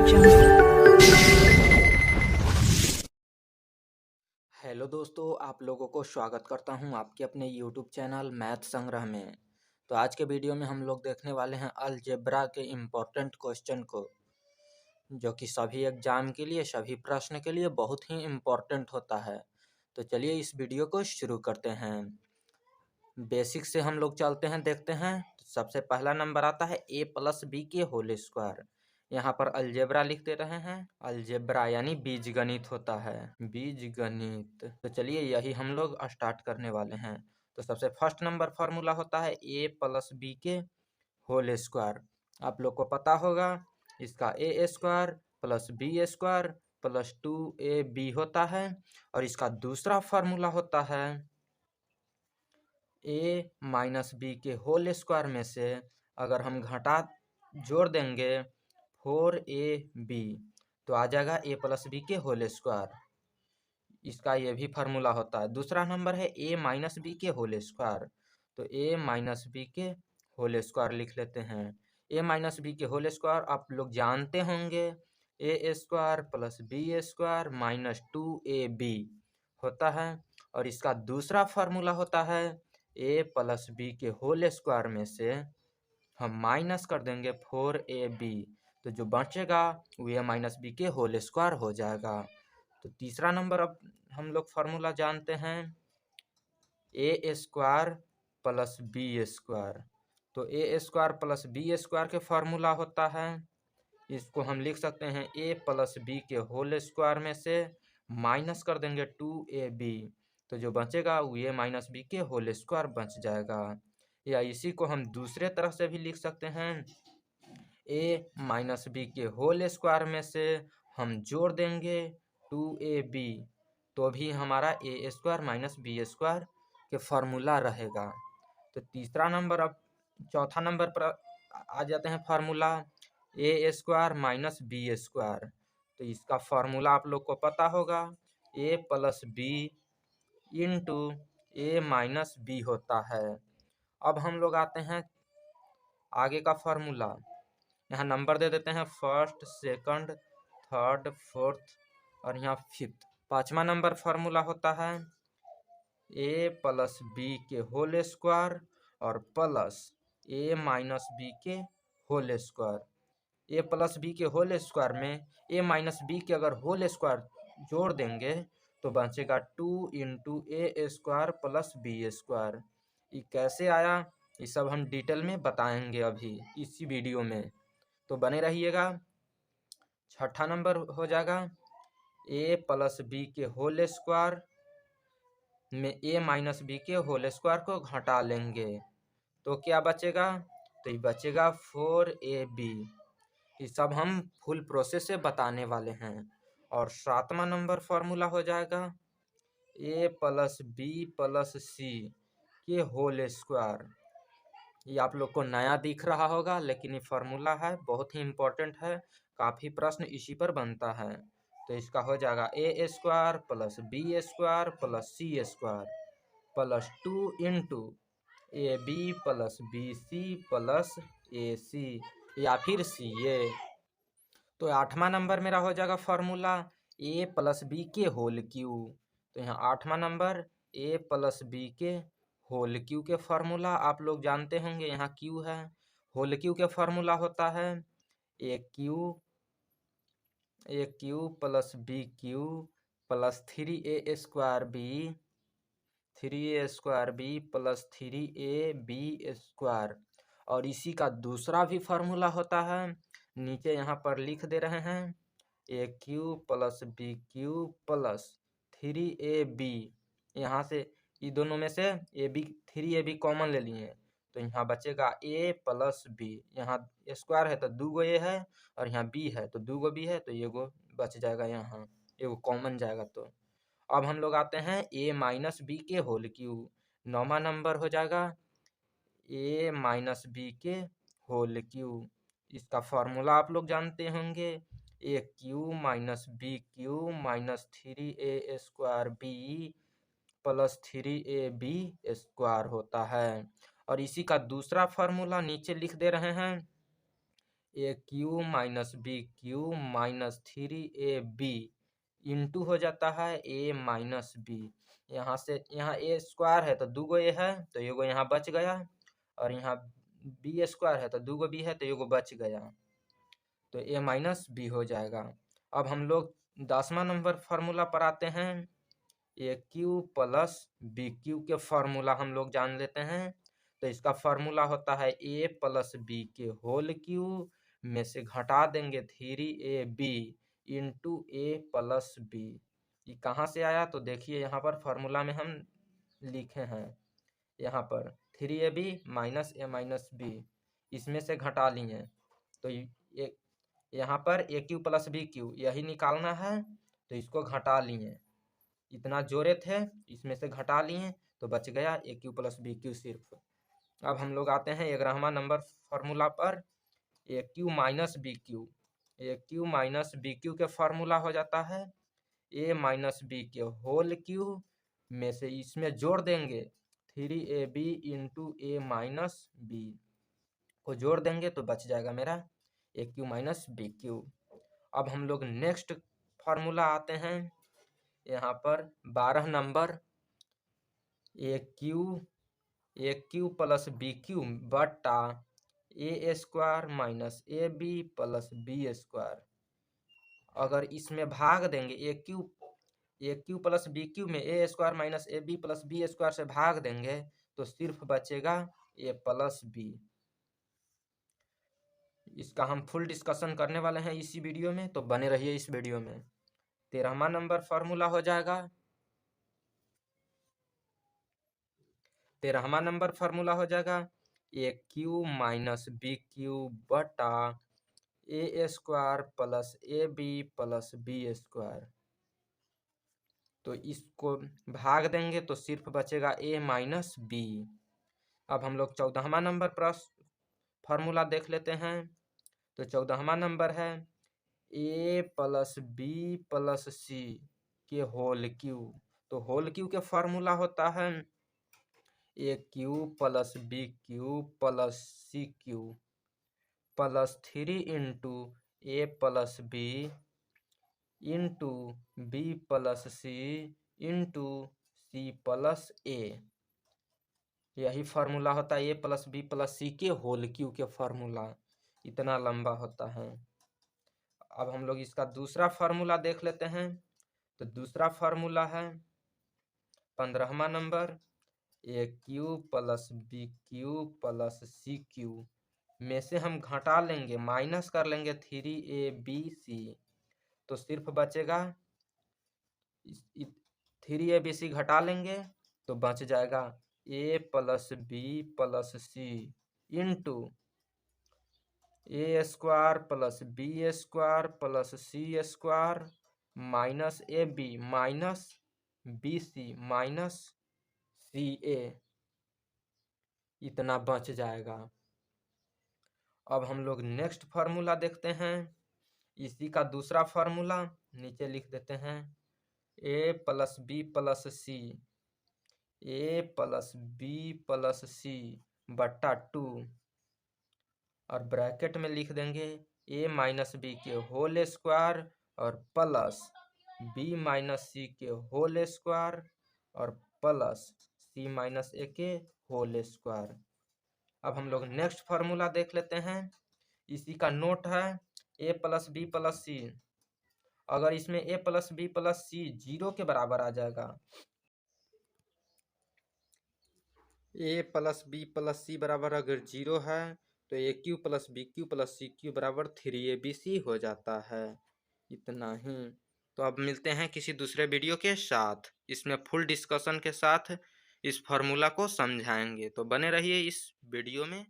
Hello दोस्तों, आप लोगों को स्वागत करता हूं आपके अपने यूट्यूब चैनल मैथ संग्रह में। तो आज के वीडियो में हम लोग देखने वाले हैं अलजेब्रा के इम्पोर्टेंट क्वेश्चन को, जो कि सभी एग्जाम के लिए, सभी प्रश्न के लिए बहुत ही इम्पोर्टेंट होता है। तो चलिए इस वीडियो को शुरू करते हैं। बेसिक से हम लोग चलते हैं, देखते हैं। तो सबसे पहला नंबर आता है a प्लस बी के होल स्क्वायर। यहाँ पर अलजेब्रा लिख दे रहे हैं। अलजेब्रा यानी बीजगणित होता है, बीजगणित। तो चलिए यही हम लोग स्टार्ट करने वाले हैं। तो सबसे फर्स्ट नंबर फॉर्मूला होता है a प्लस बी के होल स्क्वायर। आप लोग को पता होगा, इसका A square plus B square plus 2ab होता है। और इसका दूसरा फार्मूला होता है ए माइनस बी के होल स्क्वायर में से अगर हम घटा जोड़ देंगे 4ab, तो आ जाएगा ए प्लस बी के होल स्क्वायर। इसका ये भी फार्मूला होता है। दूसरा नंबर है ए माइनस बी के होल स्क्वायर। तो ए माइनस बी के होल स्क्वायर लिख लेते हैं। ए माइनस बी के होल स्क्वायर आप लोग जानते होंगे, A square plus B square minus 2ab होता है। और इसका दूसरा फार्मूला होता है ए प्लस बी के होल स्क्वायर में से हम माइनस कर देंगे 4ab, तो जो बचेगा वो ए माइनस बी के होल स्क्वायर हो जाएगा। तो तीसरा नंबर अब हम लोग फार्मूला जानते हैं ए स्क्वायर प्लस बी स्क्वायर। तो ए स्क्वायर प्लस बी स्क्वायर के फार्मूला होता है, इसको हम लिख सकते हैं ए प्लस बी के होल स्क्वायर में से माइनस कर देंगे 2ab, तो जो बचेगा वो ए माइनस बी के होल स्क्वायर बच जाएगा। या इसी को हम दूसरे तरह से भी लिख सकते हैं, ए माइनस बी के होल स्क्वायर में से हम जोड़ देंगे 2ab, तो भी हमारा ए स्क्वायर माइनस बी स्क्वायर के फार्मूला रहेगा। तो तीसरा नंबर, अब चौथा नंबर पर आ जाते हैं फार्मूला ए स्क्वायर माइनस बी स्क्वायर। तो इसका फार्मूला आप लोग को पता होगा, ए प्लस बी इंटू ए माइनस बी होता है। अब हम लोग आते हैं आगे का फार्मूला। यहाँ नंबर दे देते हैं फर्स्ट, सेकंड, थर्ड, फोर्थ और यहाँ फिफ्थ। पांचवा नंबर फार्मूला होता है ए प्लस बी के होल स्क्वायर और प्लस ए माइनस बी के होल स्क्वायर। ए प्लस बी के होल स्क्वायर में ए माइनस बी के अगर होल स्क्वायर जोड़ देंगे तो बचेगा 2 into a square plus B square. ये कैसे आया, ये सब हम डिटेल में बताएंगे अभी इसी वीडियो में, तो बने रहिएगा। छठा नंबर हो जाएगा ए प्लस बी के होल स्क्वायर में ए माइनस बी के होल स्क्वायर को घटा लेंगे तो क्या बचेगा, तो ये बचेगा 4ab। ये सब हम फुल प्रोसेस से बताने वाले हैं। और सातवां नंबर फार्मूला हो जाएगा ए प्लस बी प्लस सी के होल स्क्वायर। ये आप लोग को नया दिख रहा होगा, लेकिन ये फार्मूला है, बहुत ही इम्पोर्टेंट है, काफ़ी प्रश्न इसी पर बनता है। तो इसका हो जाएगा A square plus B square plus C square plus 2 into A B plus B C plus A C या फिर सी ए। तो आठवां नंबर मेरा हो जाएगा फार्मूला ए प्लस बी के होल क्यू। तो यहाँ आठवां नंबर ए प्लस बी के होल क्यू के फार्मूला आप लोग जानते होंगे, यहाँ क्यू है। होल क्यू के फार्मूला होता है A cube plus B cube plus 3a square B plus 3ab square. और इसी का दूसरा भी फार्मूला होता है, नीचे यहाँ पर लिख दे रहे हैं A cube plus B cube plus 3ab। यहाँ से ये दोनों में से ab 3ab कॉमन ले लिए, तो यहाँ बचेगा a प्लस बी। यहाँ स्क्वायर है तो 2 ए है और यहाँ b है तो 2 बी है, तो ये गो बच जाएगा, यहाँ एगो कॉमन जाएगा। तो अब हम लोग आते हैं ए माइनस बी के होल क्यू। नौवां नंबर हो जाएगा ए माइनस बी के होल क्यू। इसका फार्मूला आप लोग जानते होंगे, A cube minus B cube minus 3a square B plus 3ab square होता है। और इसी का दूसरा फार्मूला नीचे लिख दे रहे हैं A cube minus B cube minus 3ab into हो जाता है ए माइनस बी। यहाँ से यहाँ ए स्क्वायर है तो 2 ए है तो एगो यहाँ बच गया, और यहाँ बी स्क्वायर है तो 2 बी है तो एगो बच गया, तो ए माइनस बी हो जाएगा। अब हम लोग 10वां नंबर फार्मूला पर आते हैं। A cube plus B Q के फार्मूला हम लोग जान लेते हैं। तो इसका फार्मूला होता है ए प्लस बी के होल क्यू में से घटा देंगे 3ab into A plus B. ये कहाँ से आया तो देखिए यहाँ पर फार्मूला में हम लिखे हैं, यहाँ पर 3ab माइनस ए माइनस बी इसमें से घटा लिए, तो ये यहाँ पर ए क्यू प्लस बी क्यू यही निकालना है, तो इसको घटा लिए, इतना जोड़े थे इसमें से घटा लिए तो बच गया ए क्यू प्लस बी क्यू सिर्फ। अब हम लोग आते हैं 11वां नंबर फार्मूला पर। ए क्यू माइनस बी क्यू, ए क्यू माइनस बी क्यू के फार्मूला हो जाता है ए माइनस बी के होल क्यू में से इसमें जोड़ देंगे 3ab इंटू ए माइनस बी को जोड़ देंगे तो बच जाएगा मेरा ए क्यू माइनस बी क्यू। अब हम लोग नेक्स्ट फार्मूला आते हैं, यहाँ पर 12 number. A cube plus B cube बटा A square minus A B plus B square. अगर इसमें भाग देंगे A cube plus B cube में A square minus A B plus B square से भाग देंगे तो सिर्फ बचेगा ए प्लस बी। इसका हम फुल डिस्कशन करने वाले हैं इसी वीडियो में, तो बने रहिए इस वीडियो में। 13वां नंबर फार्मूला हो जाएगा, 13वां नंबर फार्मूला हो जाएगा A cube minus B cube बटा A square plus A B plus B square. तो इसको भाग देंगे तो सिर्फ बचेगा ए माइनस बी। अब हम लोग 14वां नंबर फार्मूला देख लेते हैं। तो 14वां नंबर है ए प्लस बी प्लस सी के होल क्यू। तो होल क्यू के फार्मूला होता है A cube plus B cube plus C cube plus 3 into A plus B into B plus C into C plus A. यही formula होता है ए plus B plus C के whole cube के formula, इतना लंबा होता है। अब हम लोग इसका दूसरा फार्मूला देख लेते हैं। तो दूसरा फार्मूला है 15वां number A cube plus B cube plus C cube में से हम घटा लेंगे, माइनस कर लेंगे 3abc, तो सिर्फ बचेगा 3abc घटा लेंगे तो बच जाएगा ए plus B plus C into a square plus B square plus C square minus A b minus b c minus c a, इतना बच जाएगा। अब हम लोग नेक्स्ट फार्मूला देखते हैं। इसी का दूसरा फार्मूला नीचे लिख देते हैं ए प्लस बी प्लस सी, ए प्लस बी प्लस सी बट्टा 2, और ब्रैकेट में लिख देंगे ए माइनस बी के होल स्क्वायर और प्लस बी माइनस सी के होल स्क्वायर और प्लस सी माइनस ए के होल स्क्वायर। अब हम लोग नेक्स्ट फार्मूला देख लेते हैं। इसी का नोट है ए प्लस बी प्लस सी। अगर इसमें a plus B plus c 0 के बराबर आ जाएगा, ए प्लस बी प्लस सी बराबर अगर 0 है तो a cube plus B cube plus C cube बराबर 3abc हो जाता है, इतना ही। तो अब मिलते हैं किसी दूसरे वीडियो के साथ, इसमें फुल डिस्कशन के साथ इस फार्मूला को समझाएंगे, तो बने रहिए इस वीडियो में।